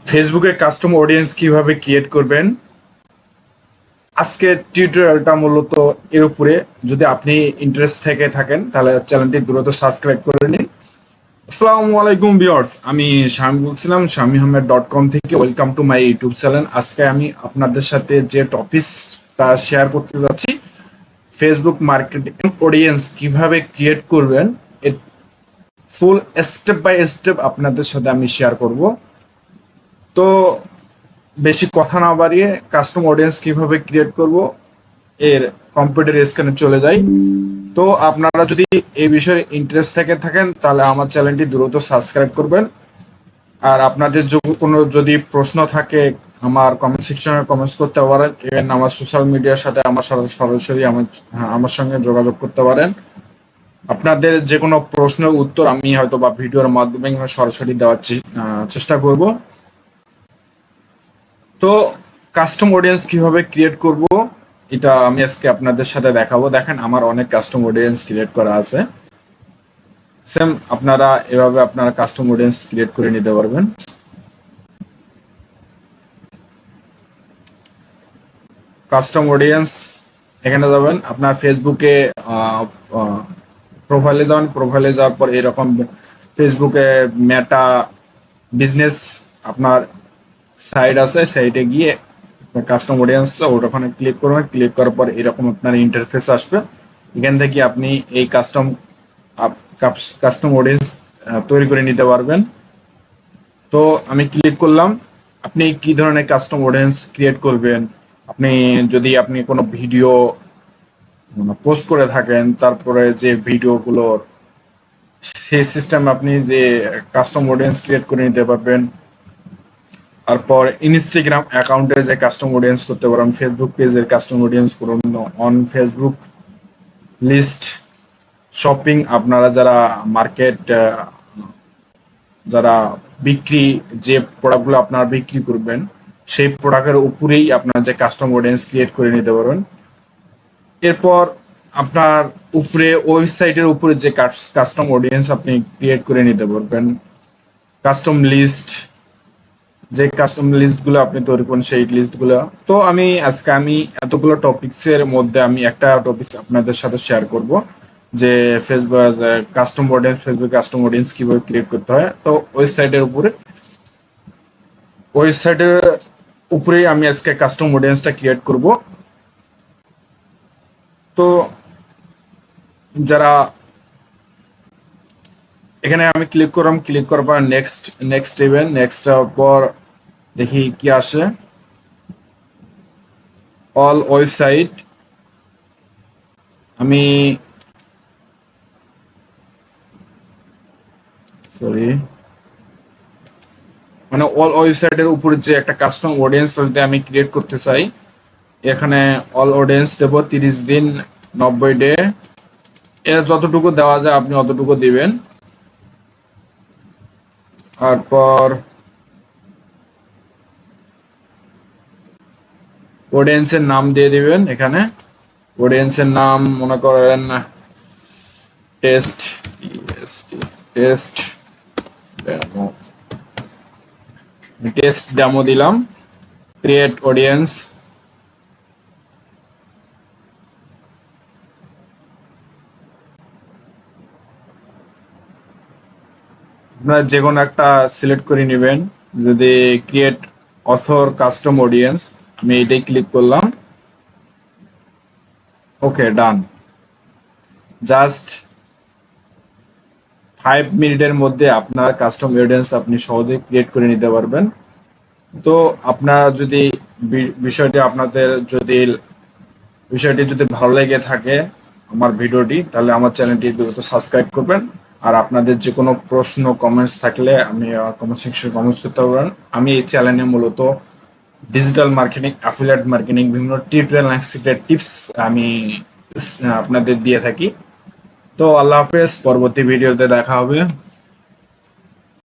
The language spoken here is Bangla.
ফেসবুকে কাস্টম অডিয়েন্স কিভাবে ক্রিয়েট করবেন, আজকের টিউটোরিয়ালটা মূলত এর উপরে। যদি আপনি ইন্টারেস্ট থেকে থাকেন তাহলে চ্যানেলটি দ্রুত সাবস্ক্রাইব করে নিন। আসসালামু আলাইকুম ভিউয়ার্স, আমি শামিম বলছিলাম samim.com থেকে। Welcome to my YouTube channel. আজকে আমি আপনাদের সাথে যে টপিকটা শেয়ার করতে যাচ্ছি, ফেসবুক মার্কেটিং অডিয়েন্স কিভাবে ক্রিয়েট করবেন, এর ফুল স্টেপ বাই স্টেপ আপনাদের সাথে আমি শেয়ার করব। তো বেশি কথা না বাড়িয়ে কাস্টম অডিয়েন্স কিভাবে ক্রিয়েট করব এর কম্পিউটার স্ক্রিনে চলে যাই। তো আপনারা যদি এই বিষয়ে ইন্টারেস্ট থেকে থাকেন তাহলে আমার চ্যানেলটি দ্রুত সাবস্ক্রাইব করবেন। আর আপনাদের কোনো যদি প্রশ্ন থাকে আমার কমেন্ট সেকশনে কমেন্টস করতে পারেন। ইভেন আমার সোশ্যাল মিডিয়ার সাথে আমার সরাসরি আমার সঙ্গে যোগাযোগ করতে পারেন। আপনাদের যে কোনো প্রশ্নের উত্তর আমি হয়তো বা ভিডিওর মাধ্যমে সরাসরি দেওয়ার চেষ্টা করব। তো কাস্টম অডিয়েন্স কিভাবে ক্রিয়েট করব এটা আমি আজকে আপনাদের সাথে দেখাবো। দেখেন, আমার অনেক কাস্টম অডিয়েন্স ক্রিয়েট করা আছে। সেম আপনারা এভাবে আপনারা কাস্টম অডিয়েন্স ক্রিয়েট করে নিতে পারবেন। কাস্টম অডিয়েন্স এখানে যাবেন, আপনার ফেসবুকে প্রোফাইলে যাবেন। প্রোফাইলে যাওয়ার পর এরকম ফেসবুকে মেটা বিজনেস আপনার সাইট আছে, সাইটে গিয়ে কাস্টম অডিয়েন্স ওখানে ক্লিক করবেন। ক্লিক করার পর এরকম আপনার ইন্টারফেস আসবে। এখান থেকে আপনি এই কাস্টম অডিয়েন্স তৈরি করে নিতে পারবেন। তো আমি ক্লিক করলাম। আপনি কি ধরনের কাস্টম অডিয়েন্স ক্রিয়েট করবেন, আপনি কোনো ভিডিও পোস্ট করে থাকেন, তারপরে যে ভিডিওগুলোর সেই সিস্টেম আপনি যে কাস্টম অডিয়েন্স ক্রিয়েট করে নিতে পারবেন। তারপর ইনস্টাগ্রাম অ্যাকাউন্টে যে কাস্টম অডিয়েন্স করতে পারেন, ফেসবুক পেজের কাস্টম অডিয়েন্স করুন, অন ফেসবুক লিস্ট শপিং, আপনারা যারা যারা বিক্রি যে প্রোডাক্টগুলো আপনারা বিক্রি করবেন সেই প্রোডাক্টের উপরেই আপনার যে কাস্টম অডিয়েন্স ক্রিয়েট করে নিতে পারবেন। এরপর আপনার উপরে ওয়েবসাইটের উপরে যে কাস্টম অডিয়েন্স আপনি ক্রিয়েট করে নিতে পারবেন। কাস্টম লিস্ট, যে কাস্টম লিস্টগুলো আপনি তৈরি করেন সেই লিস্টগুলো। তো আজকে আমি এতগুলো টপিকসের মধ্যে আমি একটা টপিক আপনাদের সাথে শেয়ার করব, যে ফেসবুক ফেসবুক কাস্টম অডিয়েন্স কিভাবে ক্রিয়েট করতে হয়। তো ওয়েবসাইটের উপরেই আমি আজকে কাস্টম অডিয়েন্সটা ক্রিয়েট করব। তো যারা এখানে আমি ক্লিক করলাম, ক্লিক করার পর নেক্সট ইভেন্ট, নেক্সট পর দেখি কি আসে। অল ওয়েবসাইট, আমি মানে অল ওয়েবসাইটের উপরে যে একটা কাস্টম অডিয়েন্স যদি আমি ক্রিয়েট করতে চাই, এখানে অল অডিয়েন্স দেব 30 দিন 90 ডে। এর যতটুকু দেওয়া যায় আপনি অতটুকু দিবেন। তারপর অডিয়েন্সের নাম দিয়ে দিবেন। এখানে অডিয়েন্সের নাম মনে করেন টেস্ট ডেমো দিলাম। ক্রিয়েট অডিয়েন্স, আপনারা যে কোনো একটা সিলেক্ট করে নেবেন। যদি ক্রিয়েট অথর কাস্টম অডিয়েন্স, আমি এটাই ক্লিক করলাম। ওকে, ডান। জাস্ট 5 মিনিটের মধ্যে আপনার কাস্টম অডিয়েন্স আপনি সহজে ক্রিয়েট করে নিতে পারবেন। তো আপনারা যদি বিষয়টি যদি ভালো লেগে থাকে আমার ভিডিওটি, তাহলে আমার চ্যানেলটি দ্রুত সাবস্ক্রাইব করবেন। আর আপনাদের যে কোনো প্রশ্ন কমেন্টস থাকলে আমি কমেন্ট সেকশনে কমেন্টস করতে পারবেন। আমি এই চ্যানেলে মূলত ডিজিটাল মার্কেটিং, অ্যাফিলিয়েট মার্কেটিং, বিভিন্ন টিউটোরিয়াল এন্ড সিক্রেট টিপস আমি আপনাদের দিয়ে থাকি। তো আল্লাহ হাফেজ, পরবর্তী ভিডিওতে দেখা হবে।